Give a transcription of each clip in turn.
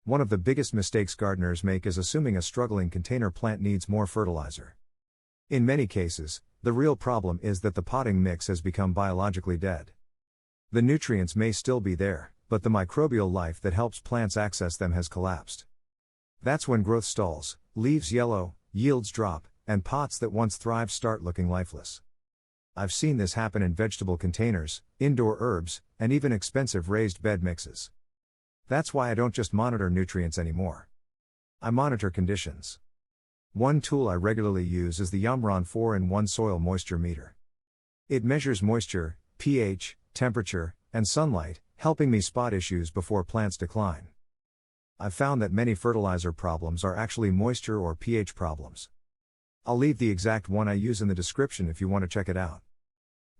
One of the biggest mistakes gardeners make is assuming a struggling container plant needs more fertilizer. In many cases, the real problem is that the potting mix has become biologically dead. The nutrients may still be there, but the microbial life that helps plants access them has collapsed. That's when growth stalls, leaves yellow, yields drop, and pots that once thrived start looking lifeless. I've seen this happen in vegetable containers, indoor herbs, and even expensive raised bed mixes. That's why I don't just monitor nutrients anymore. I monitor conditions. One tool I regularly use is the YAMRON 4-in-1 soil moisture meter. It measures moisture, pH, temperature, and sunlight, helping me spot issues before plants decline. I've found that many fertilizer problems are actually moisture or pH problems. I'll leave the exact one I use in the description if you want to check it out.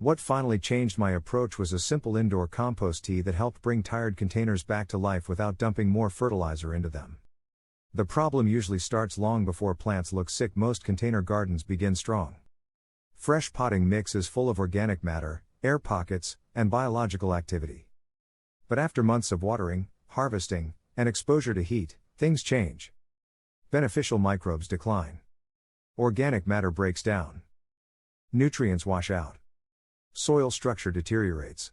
What finally changed my approach was a simple indoor compost tea that helped bring tired containers back to life without dumping more fertilizer into them. The problem usually starts long before plants look sick. Most container gardens begin strong. Fresh potting mix is full of organic matter, air pockets, and biological activity. But after months of watering, harvesting, and exposure to heat, things change. Beneficial microbes decline. Organic matter breaks down. Nutrients wash out. Soil structure deteriorates.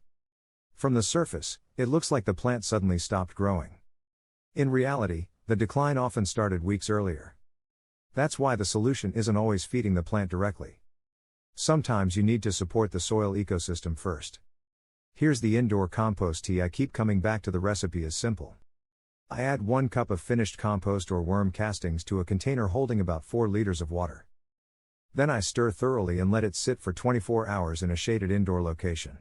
From the surface, it looks like the plant suddenly stopped growing. In reality, the decline often started weeks earlier. That's why the solution isn't always feeding the plant directly. Sometimes you need to support the soil ecosystem first. Here's the indoor compost tea. I keep coming back to. The recipe is simple. I add 1 cup of finished compost or worm castings to a container holding about 4 liters of water. Then I stir thoroughly and let it sit for 24 hours in a shaded indoor location.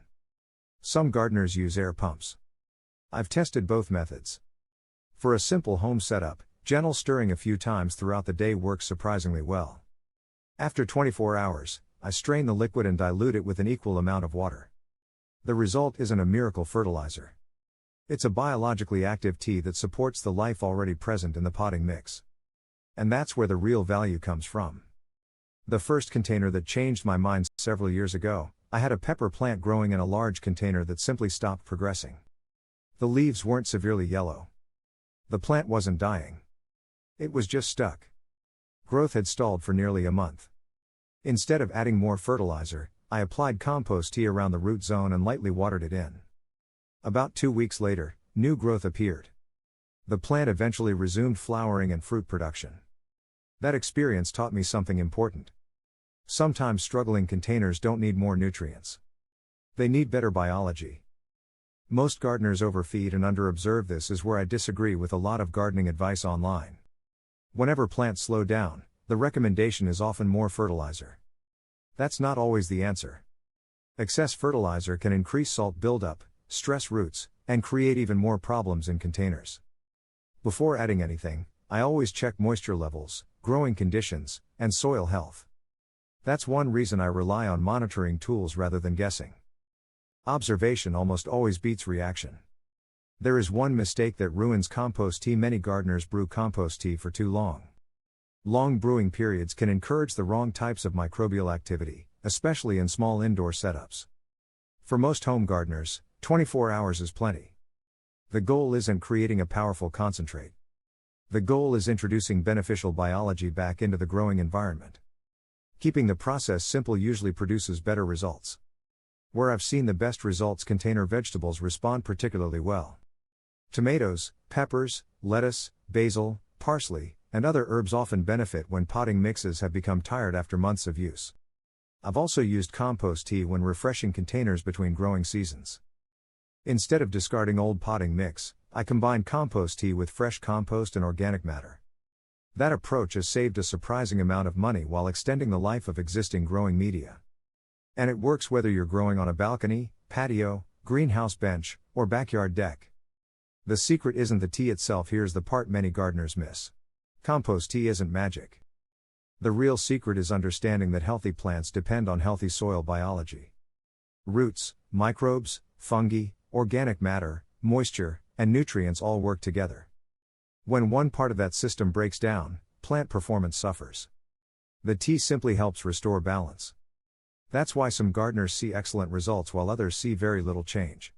Some gardeners use air pumps. I've tested both methods. For a simple home setup, gentle stirring a few times throughout the day works surprisingly well. After 24 hours, I strain the liquid and dilute it with an equal amount of water. The result isn't a miracle fertilizer. It's a biologically active tea that supports the life already present in the potting mix. And that's where the real value comes from. The first container that changed my mind several years ago, I had a pepper plant growing in a large container that simply stopped progressing. The leaves weren't severely yellow. The plant wasn't dying. It was just stuck. Growth had stalled for nearly a month. Instead of adding more fertilizer, I applied compost tea around the root zone and lightly watered it in. About 2 weeks later, new growth appeared. The plant eventually resumed flowering and fruit production. That experience taught me something important. Sometimes struggling containers don't need more nutrients. They need better biology. Most gardeners overfeed and underobserve. This is where I disagree with a lot of gardening advice online. Whenever plants slow down, the recommendation is often more fertilizer. That's not always the answer. Excess fertilizer can increase salt buildup, stress roots, and create even more problems in containers. Before adding anything, I always check moisture levels, growing conditions, and soil health. That's one reason I rely on monitoring tools rather than guessing. Observation almost always beats reaction. There is one mistake that ruins compost tea. Many gardeners brew compost tea for too long. Long brewing periods can encourage the wrong types of microbial activity, especially in small indoor setups. For most home gardeners, 24 hours is plenty. The goal isn't creating a powerful concentrate. The goal is introducing beneficial biology back into the growing environment. Keeping the process simple usually produces better results. Where I've seen the best results, container vegetables respond particularly well. Tomatoes, peppers, lettuce, basil, parsley, and other herbs often benefit when potting mixes have become tired after months of use. I've also used compost tea when refreshing containers between growing seasons. Instead of discarding old potting mix, I combine compost tea with fresh compost and organic matter. That approach has saved a surprising amount of money while extending the life of existing growing media. And it works whether you're growing on a balcony, patio, greenhouse bench, or backyard deck. The secret isn't the tea itself. Here's the part many gardeners miss. Compost tea isn't magic. The real secret is understanding that healthy plants depend on healthy soil biology. Roots, microbes, fungi, organic matter, moisture, and nutrients all work together. When one part of that system breaks down, plant performance suffers. The tea simply helps restore balance. That's why some gardeners see excellent results while others see very little change.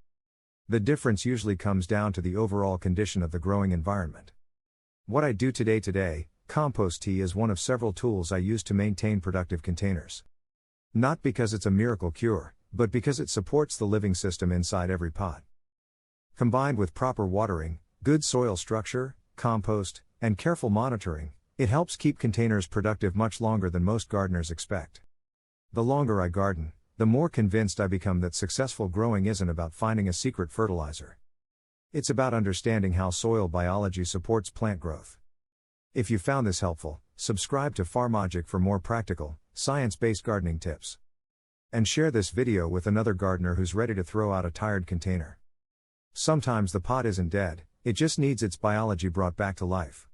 The difference usually comes down to the overall condition of the growing environment. What I do today, Compost tea is one of several tools I use to maintain productive containers. Not because it's a miracle cure, but because it supports the living system inside every pot. Combined with proper watering, good soil structure, compost, and careful monitoring, it helps keep containers productive much longer than most gardeners expect. The longer I garden, the more convinced I become that successful growing isn't about finding a secret fertilizer. It's about understanding how soil biology supports plant growth. If you found this helpful, subscribe to Farmagic for more practical, science-based gardening tips. And share this video with another gardener who's ready to throw out a tired container. Sometimes the pot isn't dead, it just needs its biology brought back to life.